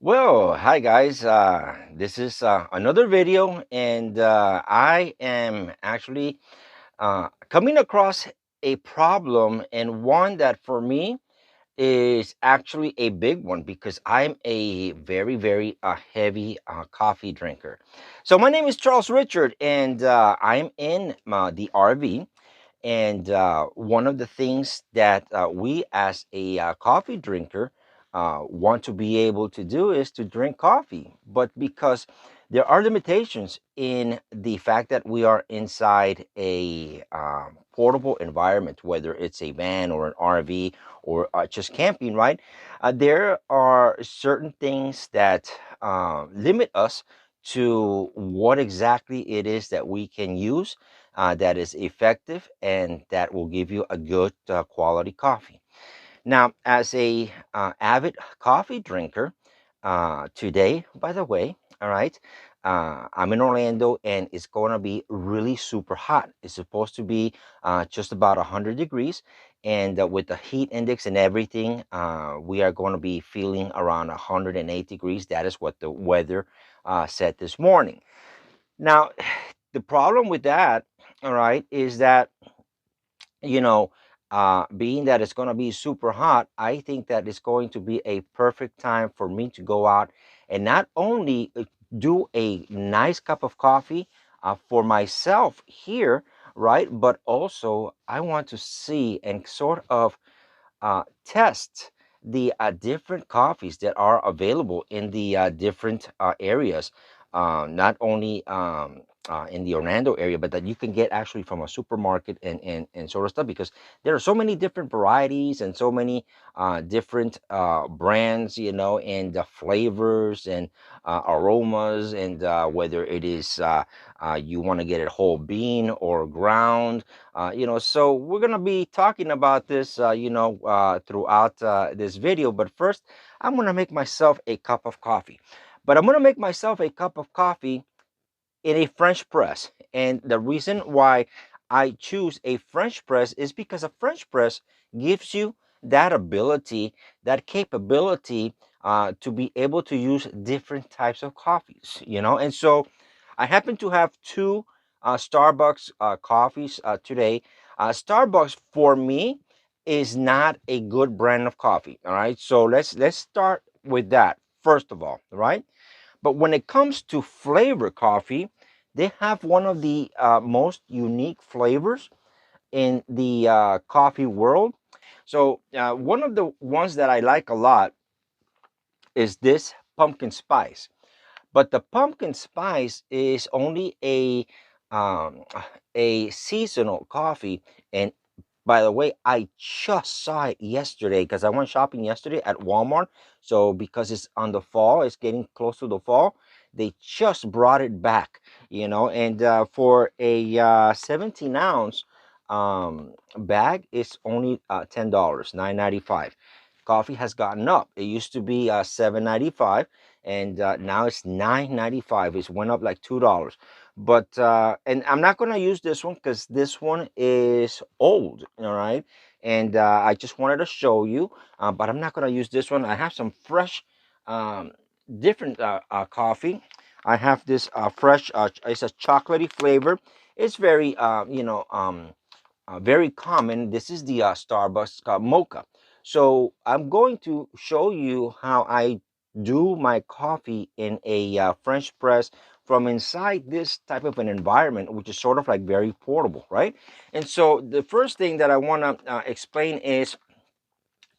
Well, hi guys. This is another video, and I am actually coming across a problem, and one that for me is actually a big one because I'm a very heavy coffee drinker. So my name is Charles Richard, and I'm in the RV. And one of the things that we, as a coffee drinker, want to be able to do is to drink coffee. But because there are limitations in the fact that we are inside a portable environment, whether it's a van or an RV or just camping, right? There are certain things that limit us to what exactly it is that we can use that is effective and that will give you a good quality coffee. Now, as a avid coffee drinker, today, by the way, all right, I'm in Orlando and it's going to be really super hot. It's supposed to be just about 100 degrees, and with the heat index and everything, we are going to be feeling around 108 degrees. That is what the weather said this morning. Now, the problem with that, all right, is that you know, being that it's going to be super hot, I think that it's going to be a perfect time for me to go out and not only do a nice cup of coffee for myself here, right? But also, I want to see and sort of test the different coffees that are available in the different areas, not only in the Orlando area, but that you can get actually from a supermarket and sort of stuff, because there are so many different varieties and so many different brands, and the flavors and aromas, and whether it is you want to get it whole bean or ground. So we're gonna be talking about this, throughout this video. But first, I'm gonna make myself a cup of coffee. But I'm gonna make myself a cup of coffee in a French press. And the reason why I choose a French press is because a French press gives you that ability, that capability to be able to use different types of coffees. And so I happen to have two Starbucks coffees today. Starbucks for me is not a good brand of coffee. All right, so let's start with that first of all. Right, but when it comes to flavor coffee, they have one of the most unique flavors in the coffee world. So one of the ones that I like a lot is this pumpkin spice. But the pumpkin spice is only um, a seasonal coffee. And by the way, I just saw it yesterday because I went shopping yesterday at Walmart. So because it's on the fall, it's getting close to the fall, they just brought it back, and for a 17 ounce bag, it's only $10, 9.95. Coffee has gotten up. It used to be 7.95, and now it's 9.95. It's went up like $2. But and I'm not gonna use this one because this one is old, all right. And I just wanted to show you, but I'm not gonna use this one. I have some fresh, um, different coffee. I have this fresh. It's a chocolatey flavor. It's very, very common. This is the Starbucks mocha. So I'm going to show you how I do my coffee in a French press from inside this type of an environment, which is sort of like very portable, right? And so the first thing that I want to explain is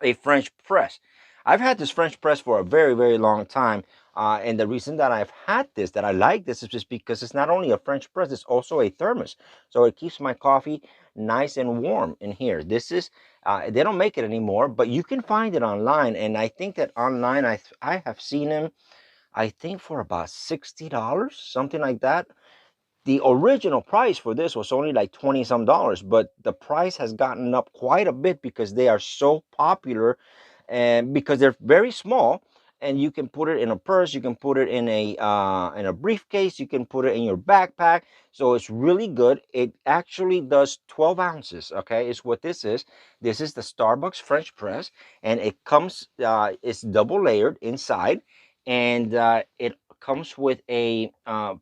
a French press. I've had this French press for a very long time. And the reason that I've had this, that I like this, is just because it's not only a French press, it's also a thermos. So it keeps my coffee nice and warm in here. This is, they don't make it anymore, but you can find it online. And I think that online, I have seen them, I think for about $60, something like that. The original price for this was only like 20 some dollars, but the price has gotten up quite a bit because they are so popular, and because they're very small, and you can put it in a purse, you can put it in a briefcase, you can put it in your backpack. So it's really good. It actually does 12 ounces. Okay, is what this is. This is the Starbucks French press, and it comes, it's double layered inside, and it comes with a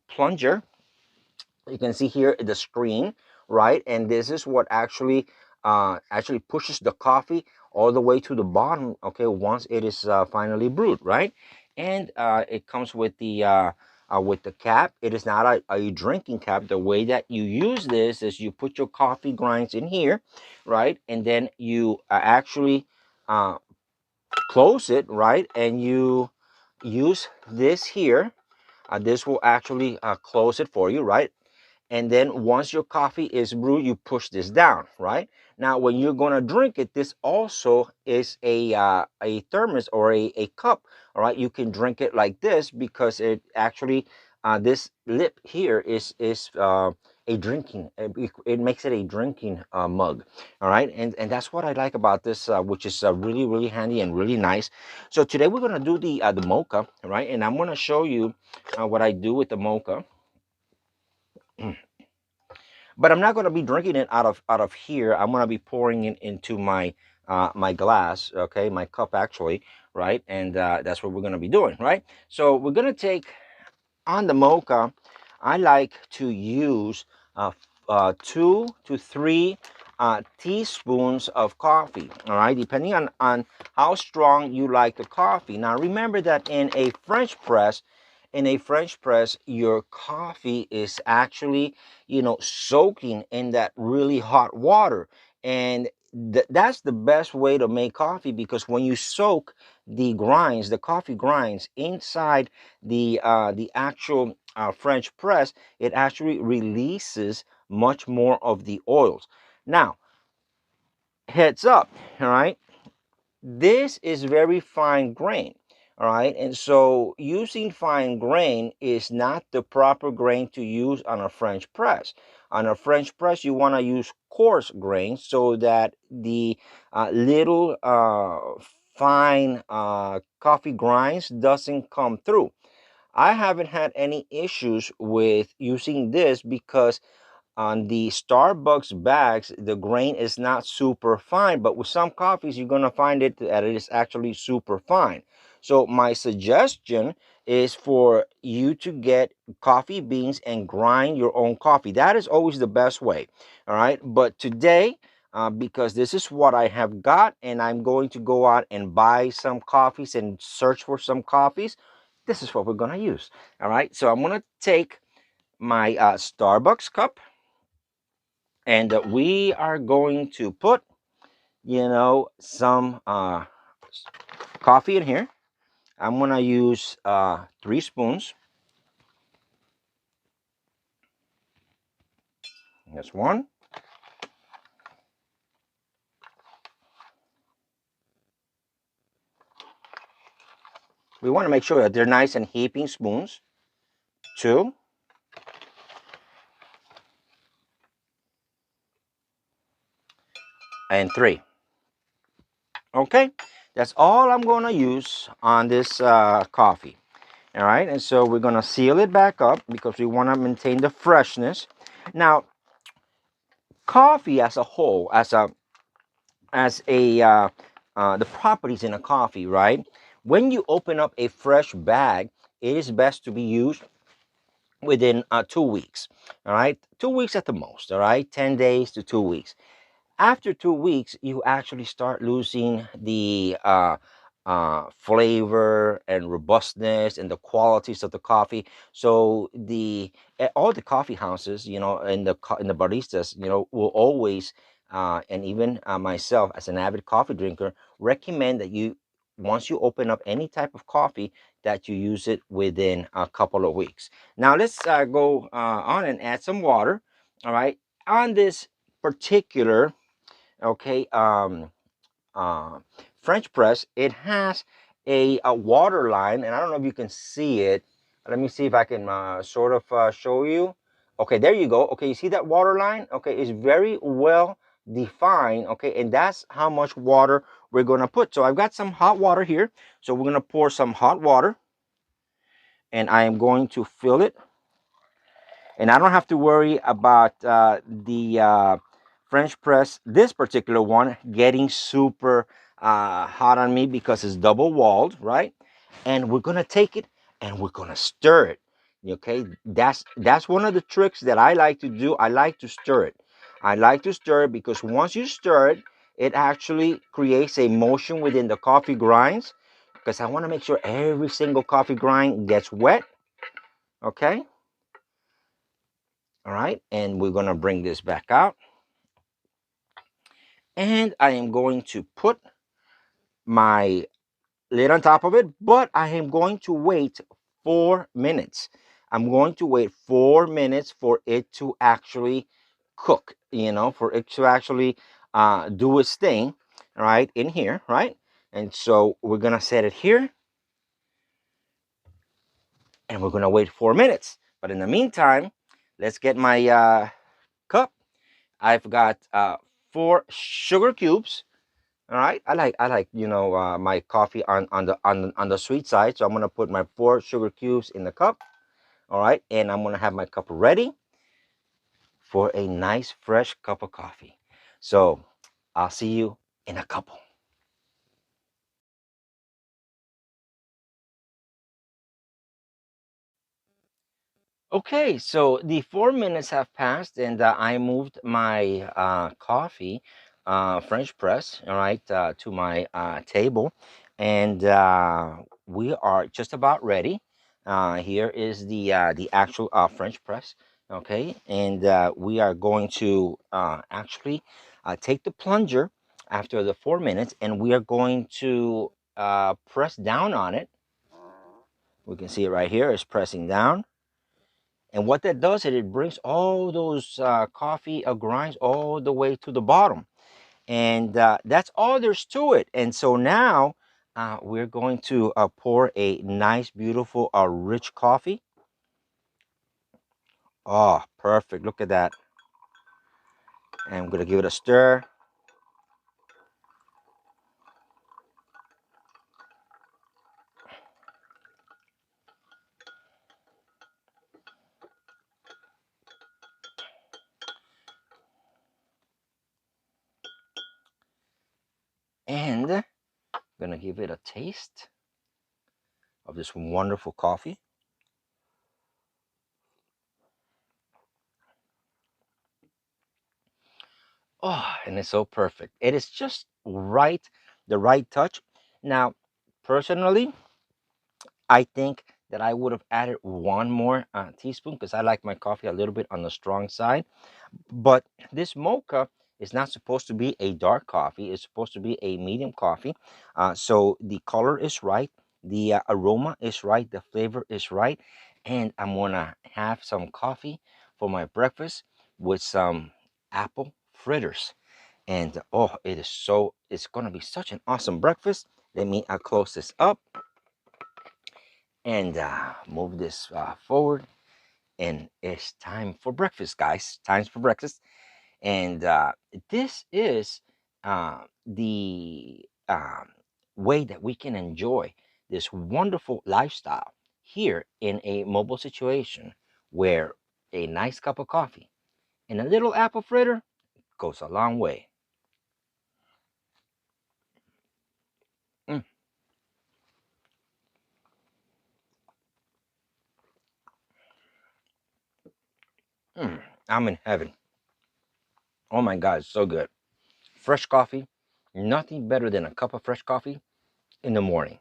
plunger. You can see here the screen, right? And this is what actually pushes the coffee all the way to the bottom, okay, once it is finally brewed, right? And it comes with the cap. It is not a drinking cap. The way that you use this is you put your coffee grinds in here, right? And then you actually uh, close it, right? And you use this here. This will actually close it for you, right? And then once your coffee is brewed, you push this down, right? Now when you're going to drink it, this also is a thermos or a cup. All right, you can drink it like this because it actually this lip here is a drinking, it makes it a drinking mug. All right, and that's what I like about this, which is really really handy and really nice. So today we're going to do the mocha, right? And I'm going to show you what I do with the mocha. But I'm not going to be drinking it out of here. I'm going to be pouring it into my glass, okay, my cup actually, right? And that's what we're going to be doing, right? So we're going to take on the mocha. I like to use 2 to 3 teaspoons of coffee, all right, depending on how strong you like the coffee. Now remember that in a French press, your coffee is actually, soaking in that really hot water. And that's the best way to make coffee, because when you soak the coffee grinds inside the actual French press, it actually releases much more of the oils. Now, heads up, all right? This is very fine grain, all right? And so using fine grain is not the proper grain to use on a French press. On a French press, you want to use coarse grain so that the little fine coffee grinds doesn't come through. I haven't had any issues with using this because on the Starbucks bags, the grain is not super fine, but with some coffees, you're going to find it that it is actually super fine. So my suggestion is for you to get coffee beans and grind your own coffee. That is always the best way. All right. But today, because this is what I have got, and I'm going to go out and buy some coffees and search for some coffees, this is what we're going to use. All right. So I'm going to take my Starbucks cup, and we are going to put, some coffee in here. I'm gonna use 3 spoons. That's one. We want to make sure that they're nice and heaping spoons. Two and three. Okay, that's all I'm gonna use on this coffee. All right, and so we're gonna seal it back up because we want to maintain the freshness. Now, coffee as a whole, as the properties in a coffee, right? When you open up a fresh bag, it is best to be used within 2 weeks. All right, 2 weeks at the most. All right, 10 days to 2 weeks. After 2 weeks, you actually start losing the flavor and robustness and the qualities of the coffee. So all the coffee houses, and the baristas, will always, and even myself as an avid coffee drinker, recommend that you, once you open up any type of coffee, that you use it within a couple of weeks. Now let's go on and add some water. All right, on this particular, okay, uh, French press, it has a water line, and I don't know if you can see it. Let me see if I can sort of show you. Okay, there you go. Okay, you see that water line? Okay, it's very well defined. Okay, and that's how much water we're going to put. So I've got some hot water here. So we're going to pour some hot water, and I am going to fill it, and I don't have to worry about the French press, this particular one, getting super hot on me because it's double walled, right? and we're gonna take it and we're gonna stir it. Okay, that's one of the tricks that I like to do. I like to stir it. I like to stir it because once you stir it, it actually creates a motion within the coffee grinds, because I want to make sure every single coffee grind gets wet. Okay, all right, and we're gonna bring this back out, and I am going to put my lid on top of it, but I am going to wait 4 minutes. I'm going to wait 4 minutes for it to actually cook, for it to actually do its thing, right, in here, right? And so we're going to set it here, and we're going to wait 4 minutes. But in the meantime, let's get my cup. I've got 4 sugar cubes. All right, I like my coffee on the sweet side, so I'm gonna put my 4 sugar cubes in the cup. All right, and I'm gonna have my cup ready for a nice fresh cup of coffee. So I'll see you in a couple. Okay, so the 4 minutes have passed, and I moved my coffee, French press, all right, to my table, and we are just about ready. Here is the actual French press, okay, and we are going to actually take the plunger after the 4 minutes, and we are going to press down on it. We can see it right here. It's pressing down. And what that does is it brings all those coffee grinds all the way to the bottom. And that's all there's to it. And so now we're going to pour a nice, beautiful, rich coffee. Oh, perfect. Look at that. And I'm going to give it a stir. And I'm going to give it a taste of this wonderful coffee. Oh, and it's so perfect. It is just right, the right touch. Now, personally, I think that I would have added one more teaspoon because I like my coffee a little bit on the strong side. But this mocha is not supposed to be a dark coffee. It's supposed to be a medium coffee. So the color is right, the aroma is right, the flavor is right, and I'm gonna have some coffee for my breakfast with some apple fritters. And oh, it's gonna be such an awesome breakfast. Let me close this up and move this forward. And it's time for breakfast, guys. Time's for breakfast. And this is the way that we can enjoy this wonderful lifestyle here in a mobile situation where a nice cup of coffee and a little apple fritter goes a long way. Mm, mm, I'm in heaven. Oh my God, it's so good. Fresh coffee, nothing better than a cup of fresh coffee in the morning.